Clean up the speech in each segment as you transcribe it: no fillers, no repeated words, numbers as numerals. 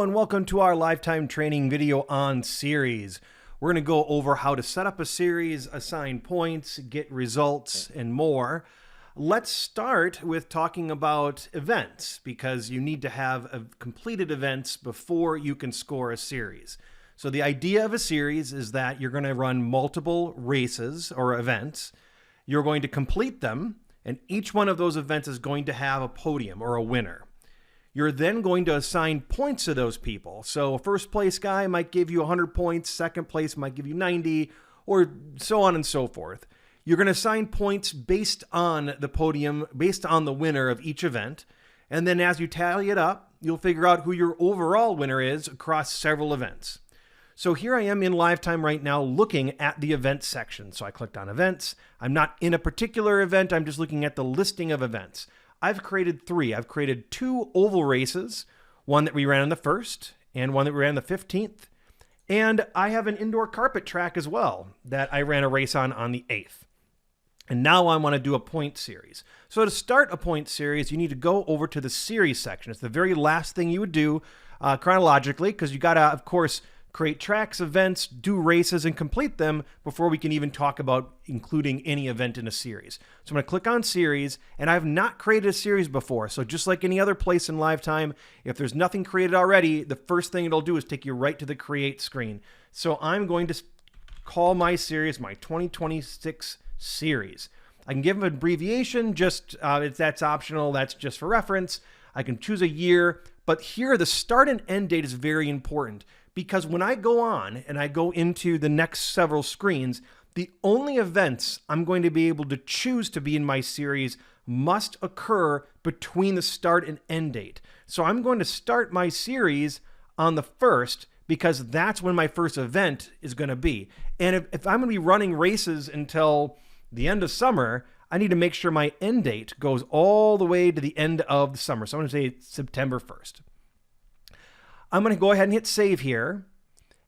and welcome to our lifetime training video on series. We're going to go over how to set up a series, assign points, get results, and more. Let's start with talking about events, because you need to have completed events before you can score a series. So the idea of a series is that you're going to run multiple races or events. You're going to complete them, and each one of those events is going to have a podium or a winner. You're then going to assign points to those people. So a first place guy might give you 100 points, second place might give you 90, or so on and so forth. You're going to assign points based on the podium, based on the winner of each event. And then as you tally it up, you'll figure out who your overall winner is across several events. So here I am in Lifetime right now looking at the events section. So I clicked on events. I'm not in a particular event. I'm just looking at the listing of events. I've created three. I've created two oval races, one that we ran on the 1st and one that we ran on the 15th. And I have an indoor carpet track as well that I ran a race on the 8th. And now I want to do a point series. So to start a point series, you need to go over to the series section. It's the very last thing you would do chronologically, because you got to, of course, create tracks, events, do races, and complete them before we can even talk about including any event in a series. So I'm going to click on series, and I have not created a series before. So just like any other place in Lifetime, if there's nothing created already, the first thing it'll do is take you right to the create screen. So I'm going to call my series my 2026 series. I can give an abbreviation, just that's optional, that's just for reference. I can choose a year, but here the start and end date is very important, because when I go on and I go into the next several screens, the only events I'm going to be able to choose to be in my series must occur between the start and end date. So I'm going to start my series on the 1st, because that's when my first event is going to be. And if I'm going to be running races until the end of summer, I need to make sure my end date goes all the way to the end of the summer. So I'm going to say September 1st. I'm going to go ahead and hit save here.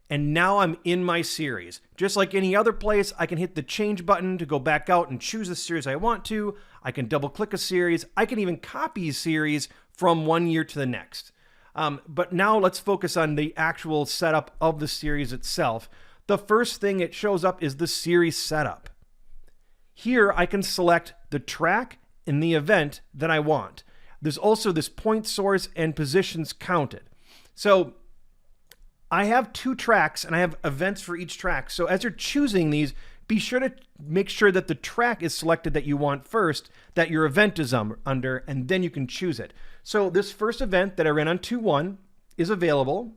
And now I'm in my series. Just like any other place, I can hit the change button to go back out and choose the series I want to. I can double click a series. I can even copy a series from one year to the next. But now let's focus on the actual setup of the series itself. The first thing it shows up is the series setup. Here I can select the track and the event that I want. There's also this point source and positions counted. So I have two tracks and I have events for each track. So as you're choosing these, be sure to make sure that the track is selected that you want first, that your event is under, and then you can choose it. So this first event that I ran on 2-1 is available.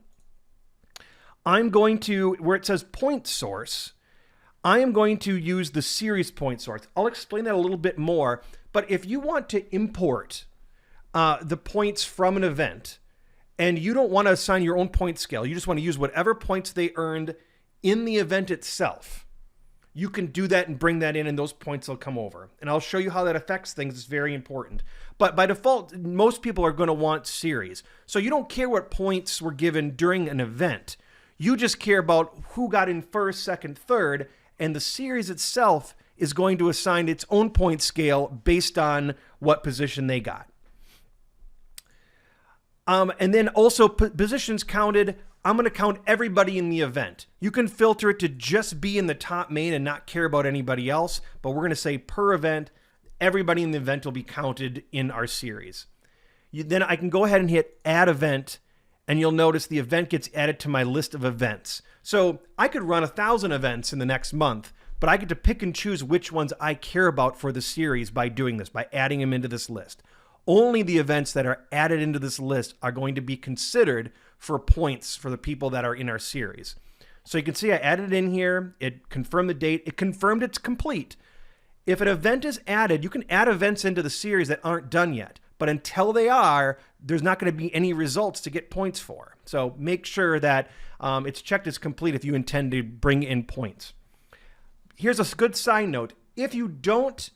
I'm going to, where it says point source, I am going to use the series point source. I'll explain that a little bit more, but if you want to import the points from an event, and you don't want to assign your own point scale, you just want to use whatever points they earned in the event itself, you can do that and bring that in, and those points will come over. And I'll show you how that affects things. It's very important. But by default, most people are going to want series. So you don't care what points were given during an event. You just care about who got in first, second, third, and the series itself is going to assign its own point scale based on what position they got. And then also positions counted, I'm going to count everybody in the event. You can filter it to just be in the top main and not care about anybody else, but we're going to say per event, everybody in the event will be counted in our series. Then I can go ahead and hit add event, and you'll notice the event gets added to my list of events. So I could run 1,000 events in the next month, but I get to pick and choose which ones I care about for the series by doing this, by adding them into this list. Only the events that are added into this list are going to be considered for points for the people that are in our series. So you can see I added it in here. It confirmed the date. It confirmed it's complete. If an event is added, you can add events into the series that aren't done yet. But until they are, there's not going to be any results to get points for. So make sure that it's checked as complete if you intend to bring in points. Here's a good side note. If you don't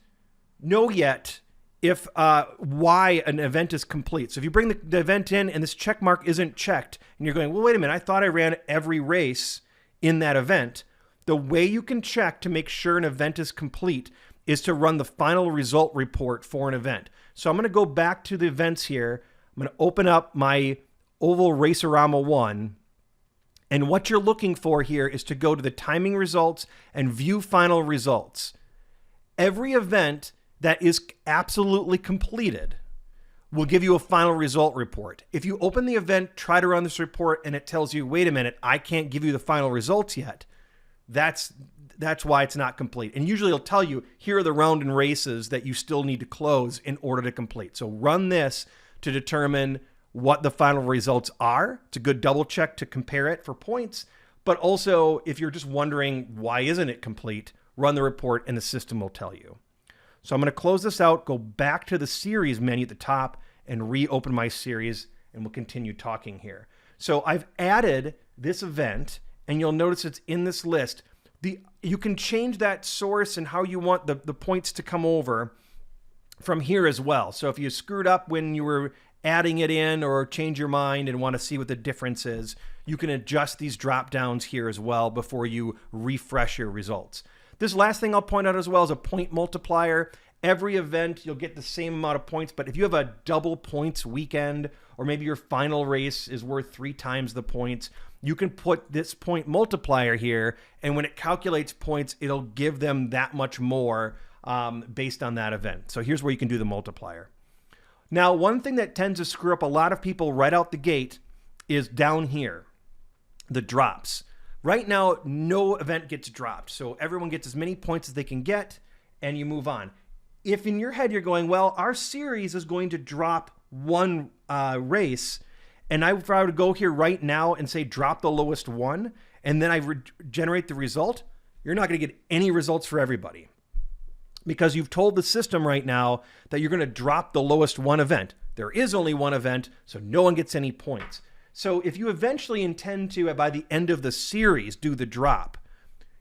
know yet if why an event is complete. So if you bring the event in and this check mark isn't checked, and you're going, well, wait a minute, I thought I ran every race in that event. The way you can check to make sure an event is complete is to run the final result report for an event. So I'm going to go back to the events here. I'm going to open up my Oval Racerama 1. And what you're looking for here is to go to the timing results and view final results. Every event that is absolutely completed will give you a final result report. If you open the event, try to run this report, and it tells you, wait a minute, I can't give you the final results yet, that's why it's not complete. And usually it'll tell you, here are the round and races that you still need to close in order to complete. So run this to determine what the final results are. It's a good double check to compare it for points. But also, if you're just wondering why isn't it complete, run the report and the system will tell you. So I'm going to close this out, go back to the series menu at the top, and reopen my series, and we'll continue talking here. So I've added this event, and you'll notice it's in this list. You can change that source and how you want the points to come over from here as well. So if you screwed up when you were adding it in or change your mind and want to see what the difference is, you can adjust these drop downs here as well before you refresh your results. This last thing I'll point out as well is a point multiplier. Every event, you'll get the same amount of points, but if you have a double points weekend, or maybe your final race is worth 3 times the points, you can put this point multiplier here, and when it calculates points, it'll give them that much more based on that event. So here's where you can do the multiplier. Now, one thing that tends to screw up a lot of people right out the gate is down here, the drops. Right now, no event gets dropped, so everyone gets as many points as they can get, and you move on. If in your head you're going, well, our series is going to drop one race, and if I were to go here right now and say drop the lowest one, and then I generate the result, you're not going to get any results for everybody. Because you've told the system right now that you're going to drop the lowest one event. There is only one event, so no one gets any points. So if you eventually intend to, by the end of the series, do the drop,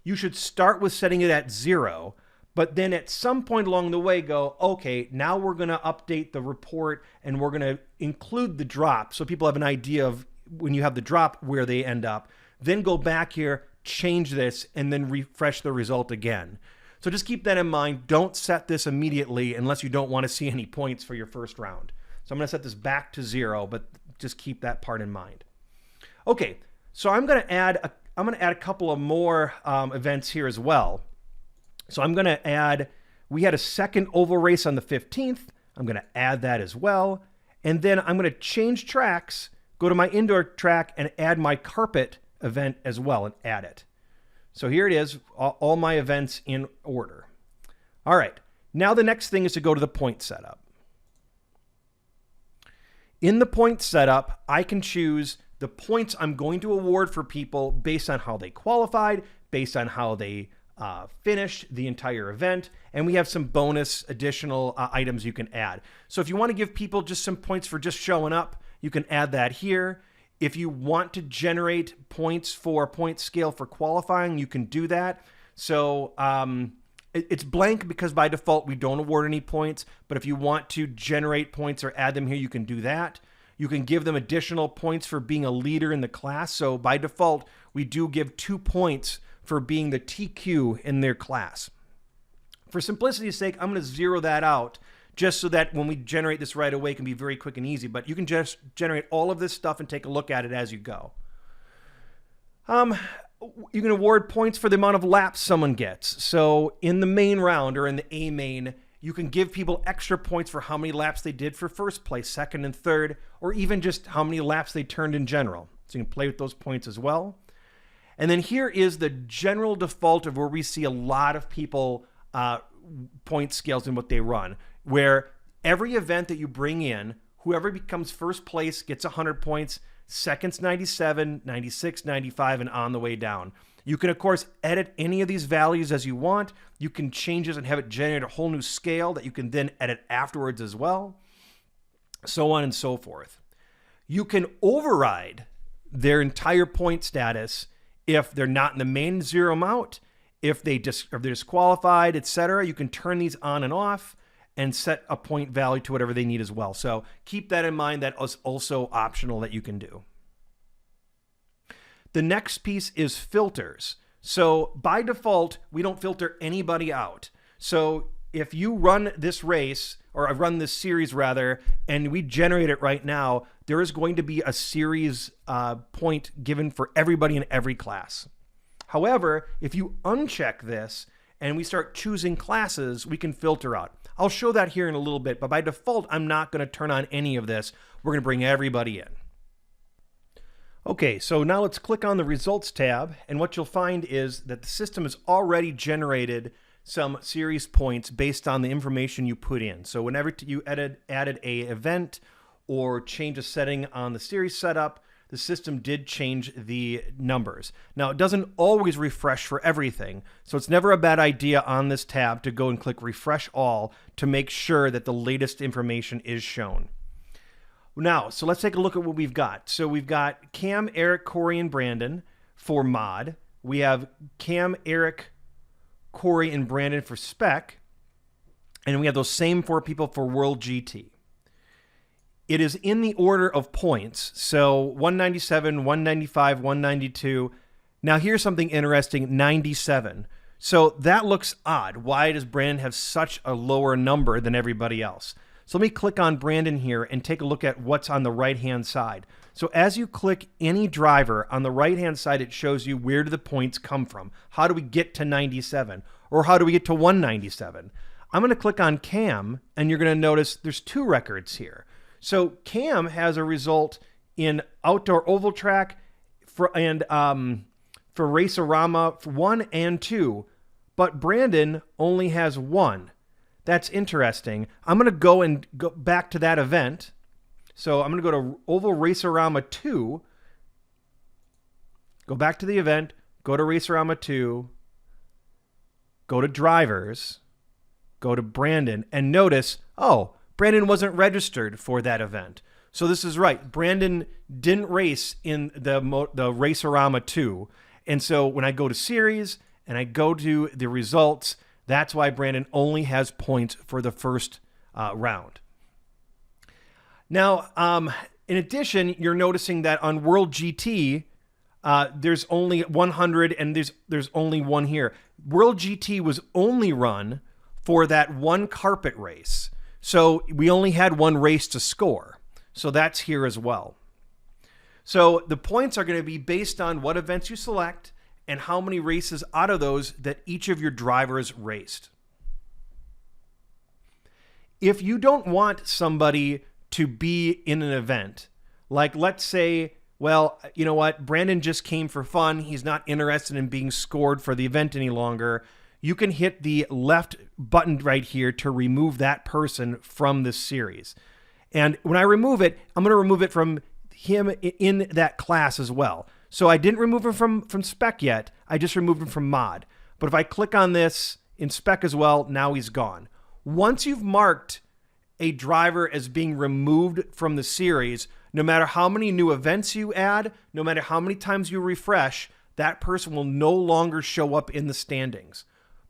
you should start with setting it at 0, but then at some point along the way go, okay, now we're going to update the report and we're going to include the drop so people have an idea of when you have the drop where they end up. Then go back here, change this, and then refresh the result again. So just keep that in mind. Don't set this immediately unless you don't want to see any points for your first round. So I'm going to set this back to 0, but just keep that part in mind. Okay, so I'm going to add a couple of more events here as well. So I'm going to add, we had a second oval race on the 15th. I'm going to add that as well. And then I'm going to change tracks, go to my indoor track, and add my carpet event as well and add it. So here it is, all my events in order. All right, now the next thing is to go to the point setup. In the point setup, I can choose the points I'm going to award for people based on how they qualified, based on how they finished the entire event, and we have some bonus additional items you can add. So if you want to give people just some points for just showing up, you can add that here. If you want to generate points for a point scale for qualifying, you can do that. So it's blank because by default we don't award any points, but if you want to generate points or add them here, you can do that. You can give them additional points for being a leader in the class. So by default, we do give 2 points for being the TQ in their class. For simplicity's sake, I'm going to 0 that out just so that when we generate this right away, it can be very quick and easy. But you can just generate all of this stuff and take a look at it as you go. You can award points for the amount of laps someone gets. So in the main round or in the A main, you can give people extra points for how many laps they did for first place, second, and third, or even just how many laps they turned in general. So you can play with those points as well. And then here is the general default of where we see a lot of people point scales in what they run, where every event that you bring in, whoever becomes first place gets 100 points, seconds 97, 96, 95, and on the way down. You can, of course, edit any of these values as you want. You can change this and have it generate a whole new scale that you can then edit afterwards as well, so on and so forth. You can override their entire point status if they're not in the main 0 amount, if they're disqualified, etc. You can turn these on and off and set a point value to whatever they need as well. So keep that in mind. That is also optional that you can do. The next piece is filters. So by default, we don't filter anybody out. So if you run this race or I run this series rather, and we generate it right now, there is going to be a series point given for everybody in every class. However, if you uncheck this and we start choosing classes, we can filter out. I'll show that here in a little bit, but by default, I'm not going to turn on any of this. We're going to bring everybody in. Okay, so now let's click on the Results tab, and what you'll find is that the system has already generated some series points based on the information you put in. So whenever you added a event or change a setting on the series setup, the system did change the numbers. Now, it doesn't always refresh for everything, so it's never a bad idea on this tab to go and click Refresh All to make sure that the latest information is shown. Now, so let's take a look at what we've got. So we've got Cam, Eric, Corey, and Brandon for mod. We have Cam, Eric, Corey, and Brandon for spec. And we have those same 4 people for World GT. It is in the order of points. So 197, 195, 192. Now here's something interesting, 97. So that looks odd. Why does Brandon have such a lower number than everybody else? So let me click on Brandon here and take a look at what's on the right-hand side. So as you click any driver, on the right-hand side, it shows you where do the points come from. How do we get to 97? Or how do we get to 197? I'm going to click on Cam, and you're going to notice there's 2 records here. So Cam has a result in outdoor oval track for Racerama 1 and 2, but Brandon only has 1. That's interesting. I'm going to go back to that event. So I'm going to go to Oval Racerama 2, go back to the event, go to Racerama 2, go to drivers, go to Brandon, and notice, oh, Brandon wasn't registered for that event. So this is right. Brandon didn't race in the Racerama 2. And so when I go to series and I go to the results, that's why Brandon only has points for the first round. Now, in addition, you're noticing that on World GT, there's only 100 and there's only 1 here. World GT was only run for that 1 carpet race. So we only had 1 race to score. So that's here as well. So the points are going to be based on what events you select and how many races out of those that each of your drivers raced. If you don't want somebody to be in an event, like let's say, well, you know what, Brandon just came for fun. He's not interested in being scored for the event any longer. You can hit the left button right here to remove that person from this series. And when I remove it, I'm going to remove it from him in that class as well. So I didn't remove him from spec yet. I just removed him from mod. But if I click on this in spec as well, now he's gone. Once you've marked a driver as being removed from the series, no matter how many new events you add, no matter how many times you refresh, that person will no longer show up in the standings.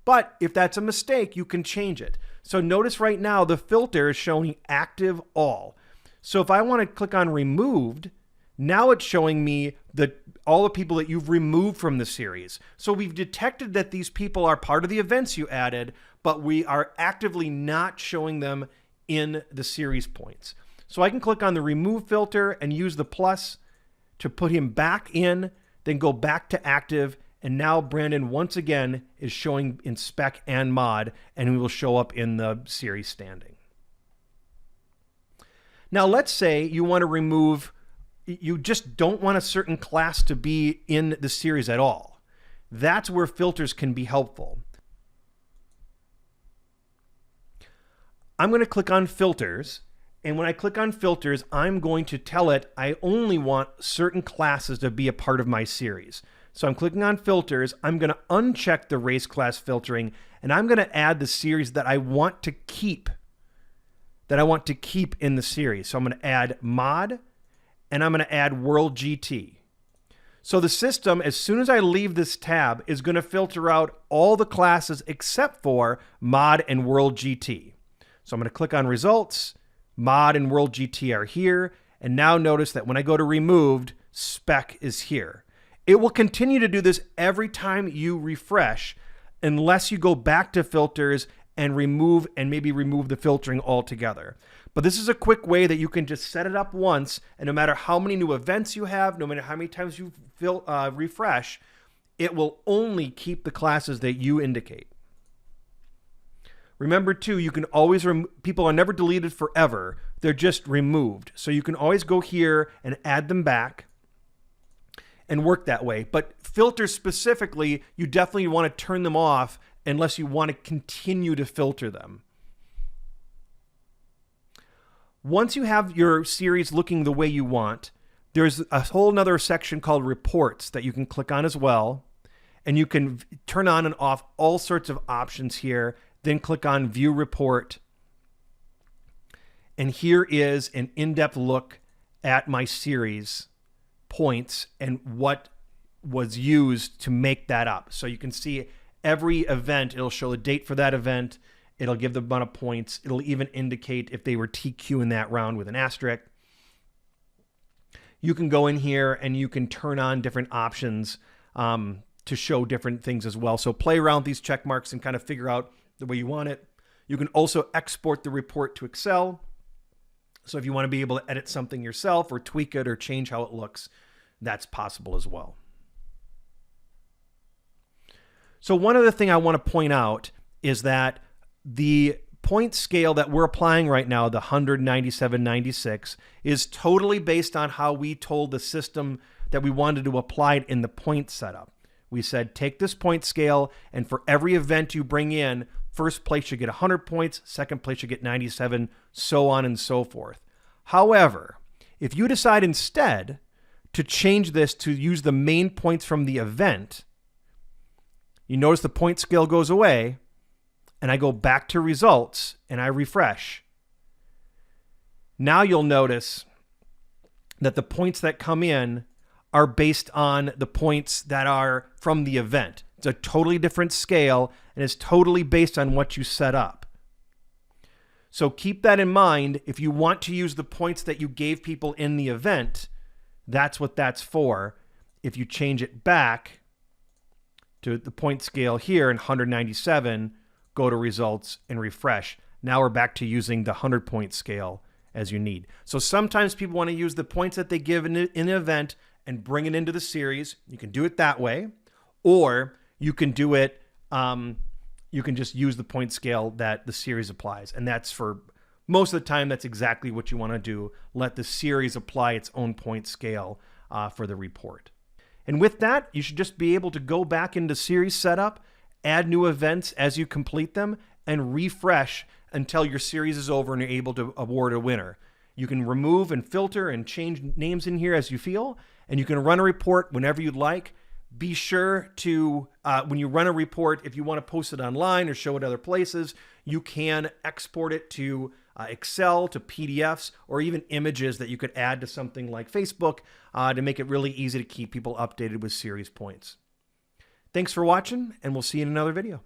But if that's a mistake, you can change it. So notice right now the filter is showing active all. So if I want to click on removed, now it's showing me all the people that you've removed from the series. So we've detected that these people are part of the events you added, but we are actively not showing them in the series points. So I can click on the remove filter and use the plus to put him back in, then go back to active. And now Brandon, once again, is showing in spec and mod, and he will show up in the series standing. Now, let's say you want to remove, you just don't want a certain class to be in the series at all. That's where filters can be helpful. I'm going to click on filters, and when I click on filters, I'm going to tell it I only want certain classes to be a part of my series. So I'm clicking on filters, I'm going to uncheck the race class filtering, and I'm going to add the series that I want to keep, in the series. So I'm going to add mod, and I'm going to add World GT. So the system, as soon as I leave this tab, is going to filter out all the classes except for mod and World GT. So I'm going to click on results, mod and World GT are here, and now notice that when I go to removed, spec is here. It will continue to do this every time you refresh unless you go back to filters and maybe remove the filtering altogether. But this is a quick way that you can just set it up once, and no matter how many new events you have, no matter how many times you refresh, it will only keep the classes that you indicate. Remember too, you can always, people are never deleted forever. They're just removed. So you can always go here and add them back and work that way. But filters specifically, you definitely want to turn them off unless you want to continue to filter them. Once you have your series looking the way you want, there's a whole nother section called reports that you can click on as well. And you can turn on and off all sorts of options here. Then click on View Report. And here is an in-depth look at my series points and what was used to make that up. So you can see every event. It'll show the date for that event. It'll give the amount of points. It'll even indicate if they were TQ in that round with an asterisk. You can go in here and you can turn on different options to show different things as well. So play around with these check marks and kind of figure out the way you want it. You can also export the report to Excel. So if you want to be able to edit something yourself or tweak it or change how it looks, that's possible as well. So one other thing I want to point out is that the point scale that we're applying right now, the 197.96, is totally based on how we told the system that we wanted to apply it in the point setup. We said, take this point scale, and for every event you bring in, first place should get 100 points, second place should get 97, so on and so forth. However, if you decide instead to change this to use the main points from the event, you notice the point scale goes away, and I go back to results, and I refresh. Now you'll notice that the points that come in are based on the points that are from the event. It's a totally different scale, and it's totally based on what you set up. So keep that in mind. If you want to use the points that you gave people in the event, that's what that's for. If you change it back to the point scale here in 197, go to results and refresh. Now we're back to using the 100-point scale as you need. So sometimes people want to use the points that they give in an event and bring it into the series. You can do it that way, or you can do it, you can just use the point scale that the series applies. And that's for most of the time, that's exactly what you want to do. Let the series apply its own point scale for the report. And with that, you should just be able to go back into series setup, add new events as you complete them, and refresh until your series is over and you're able to award a winner. You can remove and filter and change names in here as you feel, and you can run a report whenever you'd like. Be sure to, when you run a report, if you want to post it online or show it other places, you can export it to Excel, to PDFs, or even images that you could add to something like Facebook to make it really easy to keep people updated with series points. Thanks for watching, and we'll see you in another video.